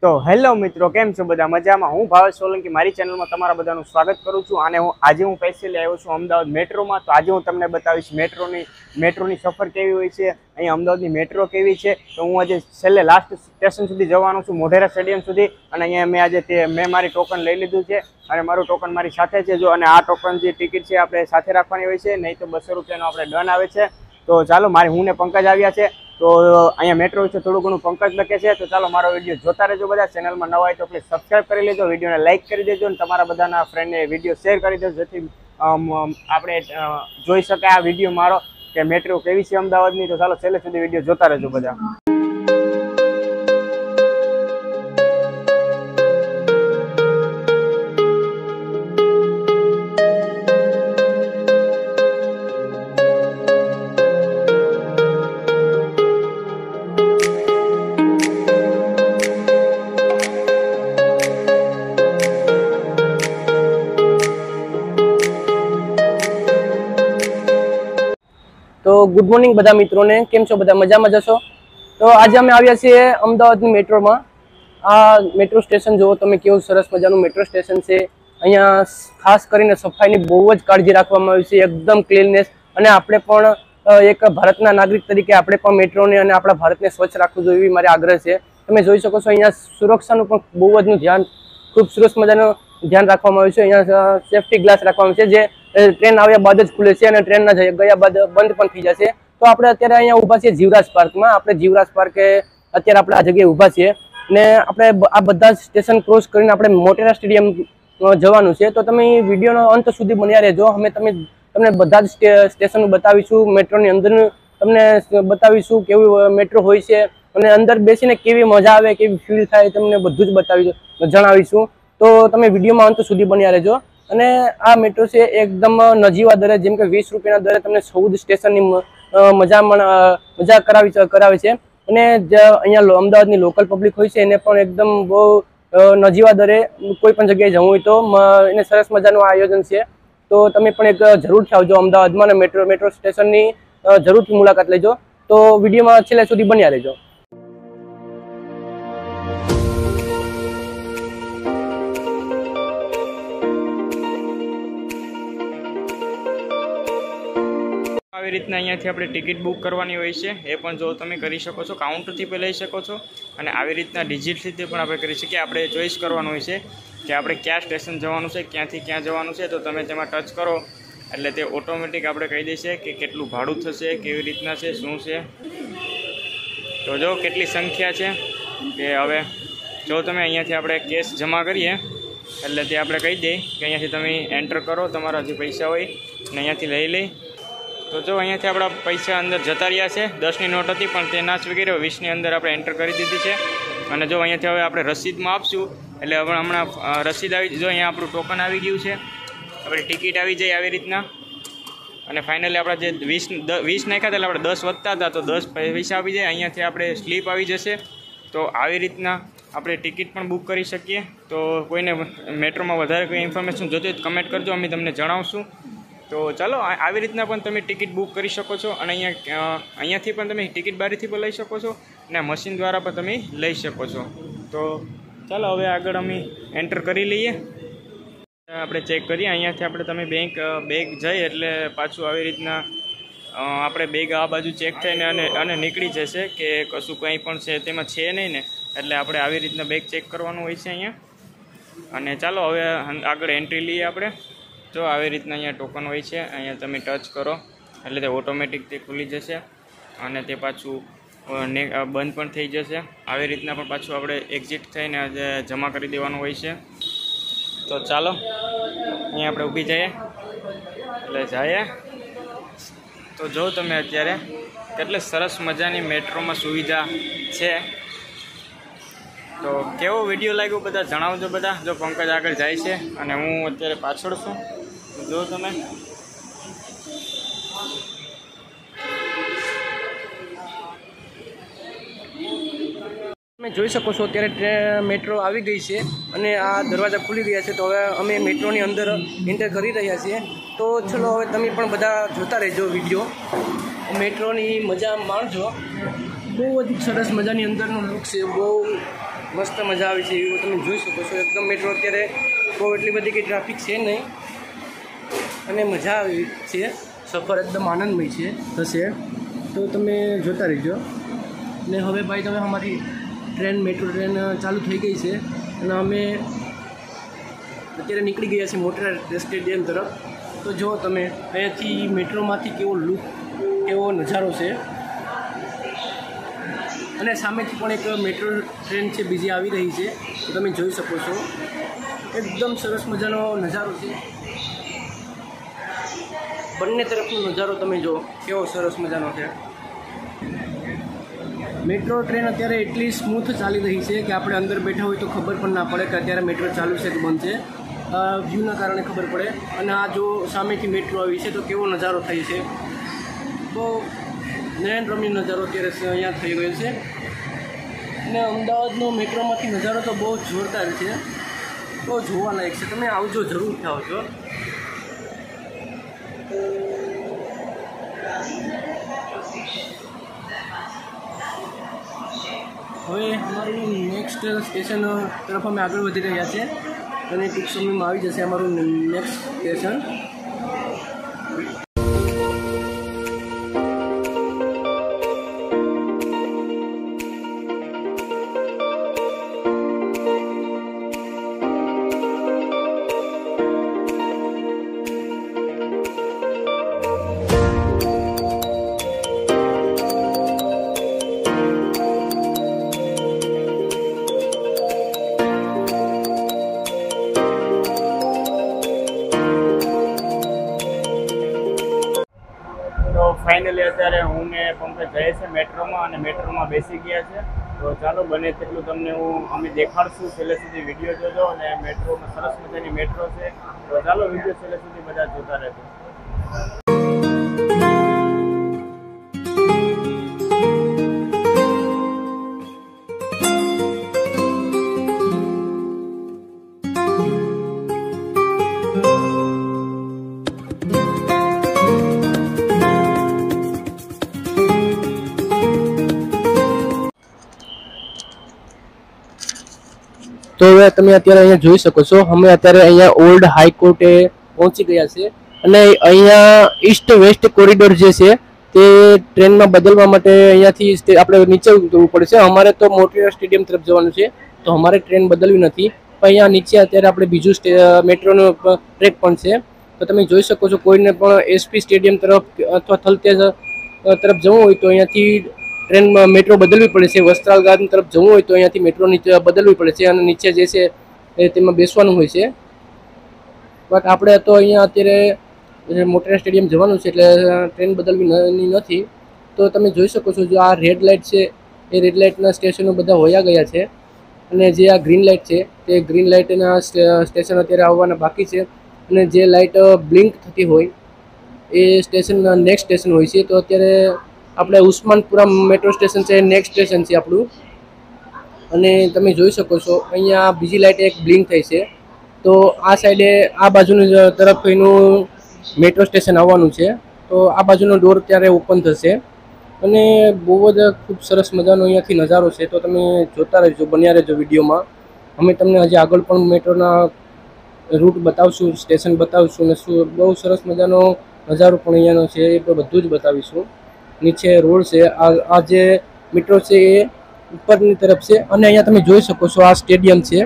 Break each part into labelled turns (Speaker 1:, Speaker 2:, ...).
Speaker 1: તો હેલો મિત્રો, કેમ છો બધા? મજામાં? હું ભાવેશ સોલંકી મારી ચેનલમાં તમારા બધાનું સ્વાગત કરું છું. અને આજે હું સ્પેશિયલી આવ્યો છું અમદાવાદ મેટ્રોમાં. તો આજે હું તમને બતાવીશ મેટ્રોની સફર કેવી હોય છે, અહીંયા અમદાવાદની મેટ્રો કેવી છે. તો હું આજે છેલ્લે લાસ્ટ સ્ટેશન સુધી જવાનો છું, મોઢેરા સ્ટેડિયમ સુધી. અને અહીંયા મેં મારી ટોકન લઈ લીધું છે અને મારું ટોકન મારી સાથે છે. જો અને આ ટોકન જે ટિકિટ છે આપણે સાથે રાખવાની હોય છે, નહીં તો 200 રૂપિયાનો આપણે ડન આવે છે. તો ચાલો, હું ને પંકજ આવ્યા છે. તો અહીંયા મેટ્રો વિશે થોડું ઘણું પંકજ લખે છે. તો ચાલો મારો વિડીયો જોતા રહેજો. બધા ચેનલમાં નવા હોય તો પ્લીઝ સબસ્ક્રાઈબ કરી લેજો, વિડીયોને લાઇક કરી દેજો અને તમારા બધાના ફ્રેન્ડને વિડીયો શેર કરી દેજો, જેથી આપણે જોઈ શકાય આ વિડીયો મારો કે મેટ્રો કેવી છે અમદાવાદની. તો ચાલો છેલ્લે સુધી વિડીયો જોતા રહેજો બધા.
Speaker 2: તો ગુડ મોર્નિંગ બધા મિત્રોને, કેમ છો બધા? મજામાં જશો? તો આજે અમે આવ્યા છીએ અમદાવાદની મેટ્રોમાં. આ મેટ્રો સ્ટેશન જુઓ તમે, કેવું સરસ મજાનું મેટ્રો સ્ટેશન છે. અહીંયા ખાસ કરીને સફાઈની બહુ જ કાળજી રાખવામાં આવી છે, એકદમ ક્લીનનેસ. અને આપણે પણ એક ભારતના નાગરિક તરીકે આપણે પણ મેટ્રોને અને આપણા ભારતને સ્વચ્છ રાખવું જોઈએ એવી મારી આગ્રહ છે. તમે જોઈ શકો છો અહીંયા સુરક્ષાનું પણ બહુ જ ધ્યાન, ખૂબ સરસ મજાનું ધ્યાન રાખવામાં આવ્યું છે. અહીંયા સેફ્ટી ગ્લાસ રાખવામાં છે, જે ટ્રેન આવ્યા બાદ જ ખુલે છે અને ટ્રેનના ગયા બાદ બંધ પણ થઈ જશે. તો આપણે અત્યારે અહીંયા ઊભા છીએ જીવરાજ પાર્કમાં. આપણે જીવરાજ પાર્કે અત્યારે આપણે આ જગ્યાએ ઊભા છીએ ને આપણે આ બધા સ્ટેશન ક્રોસ કરીને આપણે મોટેરા સ્ટેડિયમ જવાનું છે. તો તમે વિડીયોનો અંત સુધી બન્યા રહેજો. અમે તમને બધા જ સ્ટેશન બતાવીશું, મેટ્રોની અંદરનું તમને બતાવીશું કેવું મેટ્રો હોય છે અને અંદર બેસીને કેવી મજા આવે, કેવી ફીલ થાય, તમને બધું જ જણાવીશું. તો તમે વિડીયોમાં અંત સુધી બન્યા રહેજો. અને આ મેટ્રો છે એકદમ નજીવા દરે, જેમ કે 20 રૂપિયાના દરે તમને 14 સ્ટેશનની મજા કરાવે છે. અને અહીંયા અમદાવાદની લોકલ પબ્લિક હોય છે એને પણ એકદમ બહુ નજીવા દરે કોઈ પણ જગ્યાએ જવું હોય તો એને સરસ મજાનું આયોજન છે. તો તમે પણ એક જરૂરથી આવજો અમદાવાદમાં અને મેટ્રો સ્ટેશનની જરૂરથી મુલાકાત લેજો. તો વિડીયોમાં છેલ્લે સુધી બન્યા રહેજો.
Speaker 1: આવી રીતના અહીંયાથી આપણે ટિકિટ બુક કરવાની હોય છે, એ પણ જો તમે કરી શકો છો, કાઉન્ટરથી પણ લઈ શકો છો. અને આવી રીતના ડિજિટથી પણ આપણે કરી શકીએ. આપણે ચોઈસ કરવાનું હોય છે કે આપણે કયા સ્ટેશન જવાનું છે, ક્યાંથી ક્યાં જવાનું છે. તો તમે તેમાં ટચ કરો એટલે તે ઓટોમેટિક આપણે કહી દેશે કે કેટલું ભાડું થશે, કેવી રીતના છે, શું છે. તો જો કેટલી સંખ્યા છે કે હવે જો તમે અહીંયાથી આપણે કેશ જમા કરીએ એટલે તે આપણે કહી દઈએ કે અહીંયાથી તમે એન્ટર કરો તમારા જે પૈસા હોય ને અહીંયાથી લઈ લઈ. તો જો અહીંયાથી આપણા પૈસા અંદર જતા રહ્યા છે. 10ની નોટ હતી પણ તે નાશ વગેરે 20ની અંદર આપણે એન્ટર કરી દીધી છે. અને જો અહીંયાથી હવે આપણે રસીદમાં આપશું એટલે હમણાં રસીદ આવી, જો અહીંયા આપણું ટોકન આવી ગયું છે, આપણી ટિકિટ આવી જાય આવી રીતના. અને ફાઇનલી આપણા જે 20 નાખ્યા હતા એટલે આપણે 10 વધતા હતા તો 10 પૈસા આવી જાય. અહીંયાથી આપણે સ્લીપ આવી જશે. તો આવી રીતના આપણે ટિકિટ પણ બુક કરી શકીએ. તો કોઈને મેટ્રોમાં વધારે કોઈ ઇન્ફોર્મેશન જોતી હોય તો કમેન્ટ કરજો, અમે તમને જણાવશું. તો ચાલો, આવી રીતના પણ તમે ટિકિટ બુક કરી શકો છો. અને અહીંયાથી પણ તમે ટિકિટ બારીથી પણ લઈ શકો છો અને મશીન દ્વારા પણ તમે લઈ શકો છો. તો ચાલો હવે આગળ અમે એન્ટર કરી લઈએ. આપણે ચેક કરીએ અહીંયાથી તમે બેગ જઈએ એટલે પાછું આવી રીતના આપણે બેગ આ બાજુ ચેક થઈને અને નીકળી જશે કે કશું કંઈ પણ છે તેમાં છે નહીં ને. એટલે આપણે આવી રીતના બેગ ચેક કરવાનું હોય છે અહીંયા. અને ચાલો હવે આગળ એન્ટ્રી લઈએ આપણે. જો આવી રીતના અહીંયા ટોકન હોય છે, અહીંયા તમે ટચ કરો એટલે તે ઓટોમેટિક તે ખુલી જશે અને તે પાછું બંધ પણ થઈ જશે. આવી રીતના પણ પાછું આપણે એક્ઝિટ થઈને જમા કરી દેવાનું હોય છે. તો ચાલો અહીંયા આપણે ઊભી જઈએ એટલે જઈએ. તો જો તમે અત્યારે કેટલી સરસ મજાની મેટ્રોમાં સુવિધા છે. તો કેવો વિડીયો લાગ્યો બધા જણાવજો બધા. જો પંકજ આગળ જાય છે અને હું અત્યારે પાછળ છું. જો તમે
Speaker 2: જોઈ શકો છો અત્યારે મેટ્રો આવી ગઈ છે અને આ દરવાજા ખુલી ગયા છે. તો હવે અમે મેટ્રોની અંદર એન્ટર કરી રહ્યા છીએ. તો ચલો હવે તમે પણ બધા જોતા રહેજો વિડીયો, મેટ્રોની મજા માણજો. બહુ જ સરસ મજાની અંદરનો લુક છે, બહુ મસ્ત મજા આવે છે એવું તમે જોઈ શકો છો. એકદમ મેટ્રો અત્યારે બહુ એટલી બધી કંઈ ટ્રાફિક છે નહીં અને મજા આવી છે. સફર એકદમ આનંદમય છે થશે, તો તમે જોતા રહીજો. ને હવે ભાઈ તમે અમારી મેટ્રો ટ્રેન ચાલુ થઈ ગઈ છે અને અમે અત્યારે નીકળી ગયા છીએ મોટેરા સ્ટેડિયમ તરફ. તો જો તમે અહીંયાથી મેટ્રોમાંથી કેવો લુક, કેવો નજારો છે. અને સામેથી પણ એક મેટ્રો ટ્રેન છે બીજી આવી રહી છે, તો તમે જોઈ શકો છો. એકદમ સરસ મજાનો નજારો છે. બંને તરફનો નજારો તમે જો કેવો સરસ મજાનો છે. મેટ્રો ટ્રેન અત્યારે એટલી સ્મૂથ ચાલી રહી છે કે આપણે અંદર બેઠા હોય તો ખબર પણ ના પડે કે અત્યારે મેટ્રો ચાલુ છે કે બંધ છે. વ્યૂના કારણે ખબર પડે. અને આ જો સામેથી મેટ્રો આવી છે તો કેવો નજારો થઈ છે. બહુ નયનરમ્ય નજારો અત્યારે અહીંયા થઈ ગયો છે. અને અમદાવાદનો મેટ્રોમાંથી નજારો તો બહુ જોરદાર છે, બહુ જોવાલાયક છે. તમે આવજો, જરૂરથી આવજો. હવે અમારું નેક્સ્ટ સ્ટેશન તરફ અમે આગળ વધી રહ્યા છીએ અને ટૂંક સમયમાં આવી જશે અમારું નેક્સ્ટ સ્ટેશન.
Speaker 1: ફાઇનલી અત્યારે હું ને પંકજ જઈએ છે મેટ્રોમાં અને મેટ્રોમાં બેસી ગયા છે. તો ચાલો બને તેટલું તમને અમે દેખાડશું. છેલ્લે સુધી વિડીયો જોજો. અને મેટ્રોમાં સરસ મજાની મેટ્રો છે, તો ચાલો વિડીયો છેલ્લે સુધી બધા જોતા રહેજો.
Speaker 2: તો હવે તમે અત્યારે અહીંયા જોઈ શકો છો, અમે અત્યારે અહીંયા ઓલ્ડ હાઈકોર્ટે પહોંચી ગયા છે. અને અહીંયા ઈસ્ટ વેસ્ટ કોરિડોર જે છે તે ટ્રેનમાં બદલવા માટે અહીંયાથી આપણે નીચે ઉતરવું પડશે. અમારે તો મોટેરા સ્ટેડિયમ તરફ જવાનું છે, તો અમારે ટ્રેન બદલવી નથી. પણ અહીંયા નીચે અત્યારે આપણે બીજું મેટ્રોનો ટ્રેક પણ છે, તો તમે જોઈ શકો છો. કોઈને પણ એસપી સ્ટેડિયમ તરફ અથવા થલતેજ તરફ જવું હોય તો અહીંયાથી ટ્રેનમાં મેટ્રો બદલવી પડે છે. વસ્ત્રાલ ગાર્ડન તરફ જવું હોય તો અહીંયાથી મેટ્રો નીચે બદલવી પડે છે અને નીચે જે છે તેમાં બેસવાનું હોય છે. બટ આપણે તો અહીંયા અત્યારે મોટેરા સ્ટેડિયમ જવાનું છે એટલે ટ્રેન બદલવી નથી. તો તમે જોઈ શકો છો, જો આ રેડ લાઇટ છે એ રેડ લાઇટના સ્ટેશનો બધા હોયા ગયા છે. અને જે આ ગ્રીન લાઇટ છે તે ગ્રીન લાઇટના સ્ટેશન અત્યારે આવવાના બાકી છે. અને જે લાઇટ બ્લિંક થતી હોય એ સ્ટેશન નેક્સ્ટ સ્ટેશન હોય છે. તો અત્યારે આપણે ઉસ્માનપુરા મેટ્રો સ્ટેશન છે, નેક્સ્ટ સ્ટેશન છે આપણું. અને તમે જોઈ શકો છો અહીંયા બીજી લાઇટ એક બ્લિંક થઈ છે. તો આ સાઈડે આ બાજુની તરફ એનું મેટ્રો સ્ટેશન આવવાનું છે. તો આ બાજુનો ડોર ત્યારે ઓપન થશે. અને બહુ જ ખૂબ સરસ મજાનો અહીંયાથી નજારો છે. તો તમે જોતા રહેજો, બન્યા રહેજો વિડીયોમાં. અમે તમને હજી આગળ પણ મેટ્રોના રૂટ બતાવશું, સ્ટેશન બતાવશું અને શું બહુ સરસ મજાનો નજારો પણ અહીંયાનો છે એ બધું જ બતાવીશું. નીચે રોડ છે, આ જે મેટ્રો છે એ ઉપરની તરફ છે. અને અહીંયા તમે જોઈ શકો છો આ સ્ટેડિયમ છે,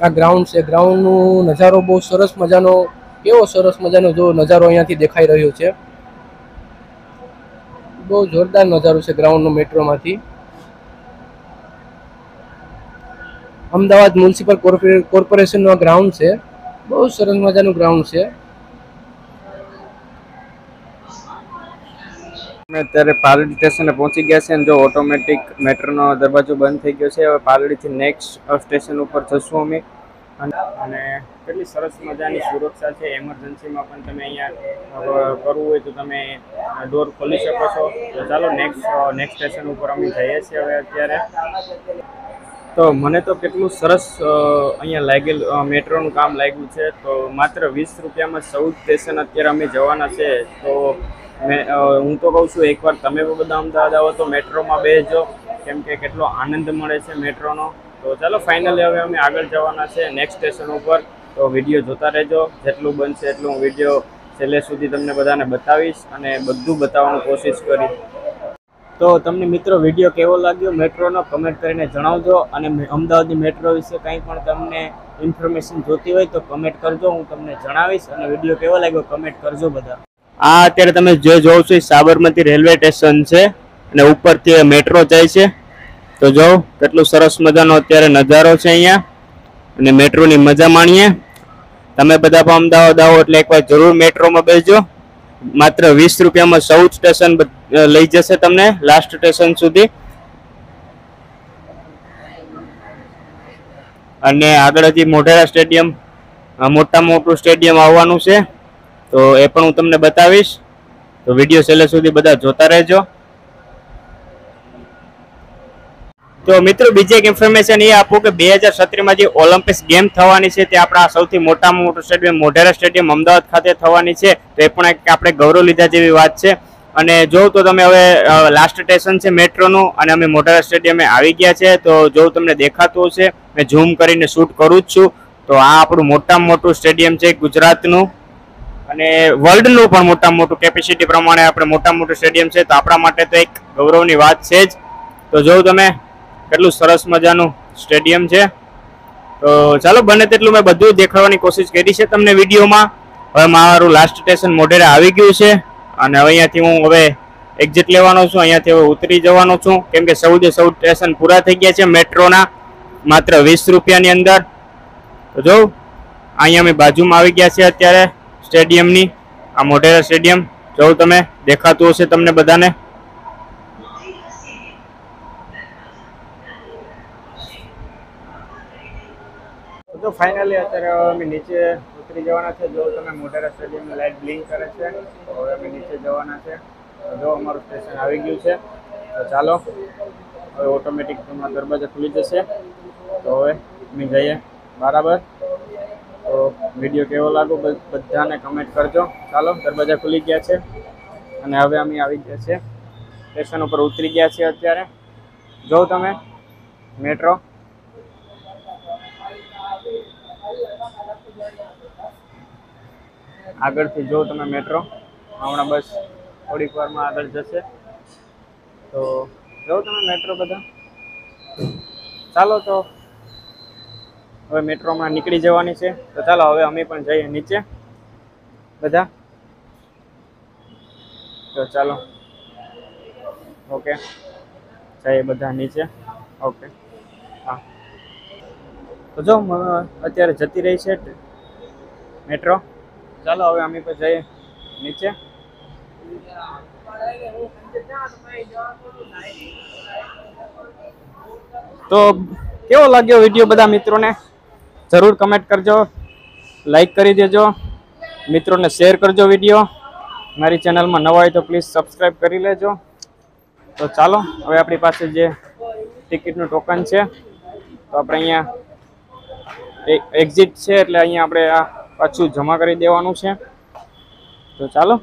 Speaker 2: આ ગ્રાઉન્ડ છે. ગ્રાઉન્ડનો નજારો બહુ સરસ મજાનો, કેવો સરસ મજાનો જો નજારો અહીંયાથી દેખાઈ રહ્યો છે. બહુ જોરદાર નજારો છે ગ્રાઉન્ડનો મેટ્રોમાંથી. અમદાવાદ મ્યુનિસિપલ કોર્પોરેશનનો આ ગ્રાઉન્ડ છે. બહુ સરસ મજાનું ગ્રાઉન્ડ છે.
Speaker 1: અમે અત્યારે પાલડી સ્ટેશને પહોંચી ગયા છે અને જો ઓટોમેટિક મેટ્રોનો દરવાજો બંધ થઈ ગયો છે. હવે પાલડીથી નેક્સ્ટ સ્ટેશન ઉપર જશું અમે. અને કેટલી સરસ મજાની સુરક્ષા છે. એમરજન્સીમાં પણ તમે અહીંયા કરવું હોય તો તમે ડોર ખોલી શકો છો. તો ચાલો નેક્સ્ટ સ્ટેશન ઉપર અમે જઈએ છીએ હવે અત્યારે. તો મને તો કેટલું સરસ અહીંયા લાગેલું, મેટ્રોનું કામ લાગ્યું છે. તો માત્ર 20 રૂપિયામાં 14 સ્ટેશન અત્યારે અમે જવાના છે. તો હું તો કહું છું એકવાર તમે પણ બધા અમદાવાદ આવો તો મેટ્રોમાં બેસજો, કેમ કે કેટલો આનંદ મળે છે મેટ્રોનો. તો ચાલો ફાઇનલી હવે અમે આગળ જવાના છે નેક્સ્ટ સ્ટેશન ઉપર. તો વિડીયો જોતા રહેજો, જેટલું બનશે એટલું હું વિડીયો છેલ્લે સુધી તમને બધાને બતાવીશ અને બધું બતાવવાનું કોશિશ કરીશ. તો તમને મિત્રો વિડીયો કેવો લાગ્યો મેટ્રોનો કમેન્ટ કરીને જણાવજો, અને અમદાવાદની મેટ્રો વિશે કંઈ પણ તમને ઇન્ફોર્મેશન જોતી હોય તો કમેન્ટ કરજો, હું તમને જણાવીશ. અને વિડીયો કેવો લાગ્યો કમેન્ટ કરજો બધા. આ અત્યારે તમે જે જોવો છો એ સાબરમતી રેલવે સ્ટેશન છે અને ઉપરથી મેટ્રો જાય છે. તો જો કેટલું સરસ મજાનો અત્યારે નજારો છે અહીંયા, અને મેટ્રોની મજા માણીએ. તમે બધા પણ અમદાવાદ આવો એટલે એકવાર જરૂર મેટ્રોમાં બેસજો. માત્ર 20 રૂપિયામાં સૌ સ્ટેશન લઈ જશે તમને લાસ્ટ સ્ટેશન સુધી. અને આગળ હજી મોઢેરા સ્ટેડિયમ, મોટું સ્ટેડિયમ આવવાનું છે, તો એ પણ હું તમને બતાવીશ. તો વિડીયો છેલ્લે સુધી બધા જોતા રહેજો. તો મિત્રો બીજી એક ઇન્ફોર્મેશન એ આપું કે 2017માં જે ઓલિમ્પિક્સ ગેમ થવાની છે તે આપણા સૌથી મોટામાં મોટું સ્ટેડિયમ મોઢેરા સ્ટેડિયમ અમદાવાદ ખાતે થવાની છે. તો એ પણ એક આપણે ગૌરવ લીધા જેવી વાત છે. અને જો તો તમે હવે લાસ્ટ સ્ટેશન છે મેટ્રોનું, અને અમે મોઢેરા સ્ટેડિયમે આવી ગયા છે. તો જો તમને દેખાતું હશે, મેં ઝૂમ કરીને શૂટ કરું જ છું. તો આ આપણું મોટામાં મોટું સ્ટેડિયમ છે ગુજરાતનું, અને વર્લ્ડનું પણ મોટામાં મોટું કેપેસિટી પ્રમાણે આપણે મોટામાં મોટું સ્ટેડિયમ છે. તો આપણા માટે તો એક ગૌરવની વાત છે જ. તો જો તમે કેટલું સરસ મજાનું સ્ટેડિયમ છે. તો ચાલો બને તેટલું મેં બધું દેખાડવાની કોશિશ કરી છે તમને વિડીયોમાં. હવે મારું લાસ્ટ સ્ટેશન મોઢેરા આવી ગયું છે, અને હવે અહીંયાથી હું હવે એક્ઝિટ લેવાનો છું. અહીંયાથી હવે ઉતરી જવાનો છું, કેમ કે સૌ સ્ટેશન પૂરા થઈ ગયા છે મેટ્રોના માત્ર 20 રૂપિયાની અંદર. તો જો અહીંયા અમે બાજુમાં આવી ગયા છે અત્યારે સ્ટેડિયમની, આ મોઢેરા સ્ટેડિયમ. જો તમે દેખાતું હશે તમને બધાને. તો ફાઇનલી અત્યારે અમે નીચે ઉતરી જવાના છે. જો તમે મોઢેરા સ્ટેડિયમની લાઇટ બ્લિંક કરે છે, તો હવે અમે નીચે જવાના છે. જો અમારું સ્ટેશન આવી ગયું છે. તો ચાલો હવે ઓટોમેટિક તમારા દરવાજા ખુલી જશે. તો હવે અમે જઈએ બરાબર. તો વિડીયો કેવો લાગ્યો બધાને કમેન્ટ કરજો. ચાલો દરવાજા ખુલી ગયા છે, અને હવે અમે આવી ગયા છે સ્ટેશન ઉપર ઉતરી ગયા છે અત્યારે. જો તમે મેટ્રો આગળથી જો તમે મેટ્રો હમણાં બસ થોડીક વારમાં આગળ જશે. તો જો તમે મેટ્રો બધા. ચાલો તો હવે મેટ્રોમાં નીકળી જવાની છે. તો ચાલો હવે અમે પણ જઈએ નીચે બધા. તો ચાલો ઓકે જઈએ બધા નીચે. ઓકે હા. તો જો અત્યારે જતી રહી છે મેટ્રો. ચાલો હવે અમે પણ જઈએ નીચે. તો કેવો લાગ્યો વિડીયો બધા મિત્રોને જરૂર કમેન્ટ કરજો, લાઈક કરી દેજો, મિત્રોને શેર કરજો વિડીયો. મારી ચેનલમાં નવા હોય તો પ્લીઝ સબસ્ક્રાઈબ કરી લેજો. તો ચાલો હવે આપણી પાસે જે ટિકિટનું ટોકન છે, તો આપણે અહીંયા એક્ઝિટ છે એટલે અહીંયા આપણે આ પાછું જમા કરી દેવાનું છે. તો ચાલો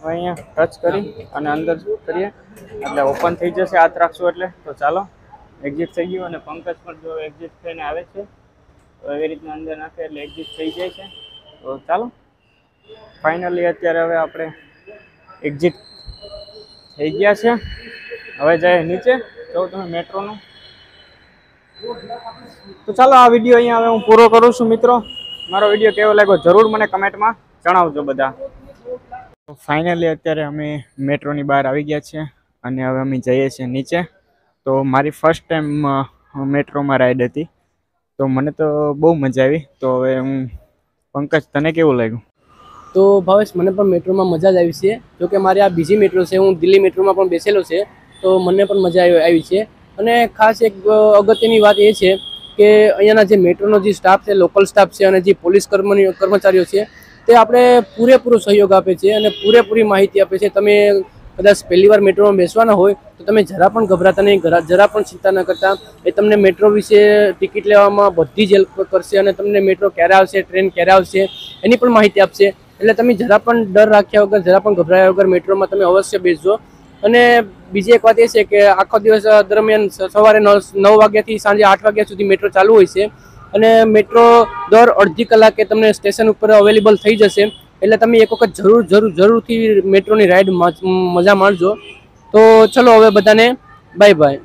Speaker 1: અહીંયા ટચ કરી અને અંદર કરીએ એટલે ઓપન થઈ જશે. હાથ રાખશું એટલે. તો ચાલો એક્ઝિટ થઈ ગયું, અને પંકજ પણ જો એક્ઝિટ થઈને આવે છે. તો એવી રીતના અંદર નાખે એટલે એક્ઝિટ થઈ જાય છે. તો ચાલો ફાઇનલી અત્યારે હવે આપણે એક્ઝિટ થઈ ગયા છે. હવે જાય નીચે. જો તમે મેટ્રોનું. તો ચાલો આ વિડીયો અહીંયા હવે હું પૂરો કરું છું મિત્રો. મારો વિડીયો કેવો લાગ્યો જરૂર મને કમેન્ટમાં જણાવજો બધા. ફાઇનલી અત્યારે અમે મેટ્રોની બહાર આવી ગયા છીએ, અને હવે અમે જઈએ છીએ નીચે. તો મારી ફર્સ્ટ ટાઈમ મેટ્રોમાં રાઈડ હતી, તો મને તો બહુ મજા આવી. તો હવે હું પંકજ, તને કેવું લાગ્યું?
Speaker 2: તો ભાવેશ, મને પણ મેટ્રોમાં મજા જ આવી છે. જોકે મારી આ બીજી મેટ્રો છે, હું દિલ્હી મેટ્રોમાં પણ બેસેલો છે, તો મને પણ મજા આવી છે. અને ખાસ એક અગત્યની વાત એ છે કે અહીંયાના જે મેટ્રોનો જે સ્ટાફ છે, લોકલ સ્ટાફ છે, અને જે પોલીસ કર્મચારીઓ છે, તે આપણે પૂરેપૂરો સહયોગ આપે છે અને પૂરેપૂરી માહિતી આપે છે. તમે કદાચ પહેલી વાર મેટ્રોમાં બેસવાના હોય તો તમે જરા પણ ગભરાતા નહીં, જરા પણ ચિંતા ન કરતા. એ તમને મેટ્રો વિશે ટિકિટ લેવામાં બધી જ હેલ્પ કરશે, અને તમને મેટ્રો ક્યારે આવશે, ટ્રેન ક્યારે આવશે એની પણ માહિતી આપશે. એટલે તમે જરા પણ ડર રાખ્યા વગર, જરા પણ ગભરાયા વગર મેટ્રોમાં તમે અવશ્ય બેસજો. અને બીજી એક વાત એ છે કે આખો દિવસ દરમિયાન સવારે 9 વાગ્યાથી સાંજે 8 વાગ્યા સુધી મેટ્રો ચાલુ હોય છે. અને મેટ્રો દર અડધી કલાકે તમને સ્ટેશન ઉપર અવેલેબલ થઈ જશે. એટલે તમે એક વખત જરૂરથી મેટ્રોની રાઈડ મજા માણજો. તો ચલો હવે બધાને બાય બાય.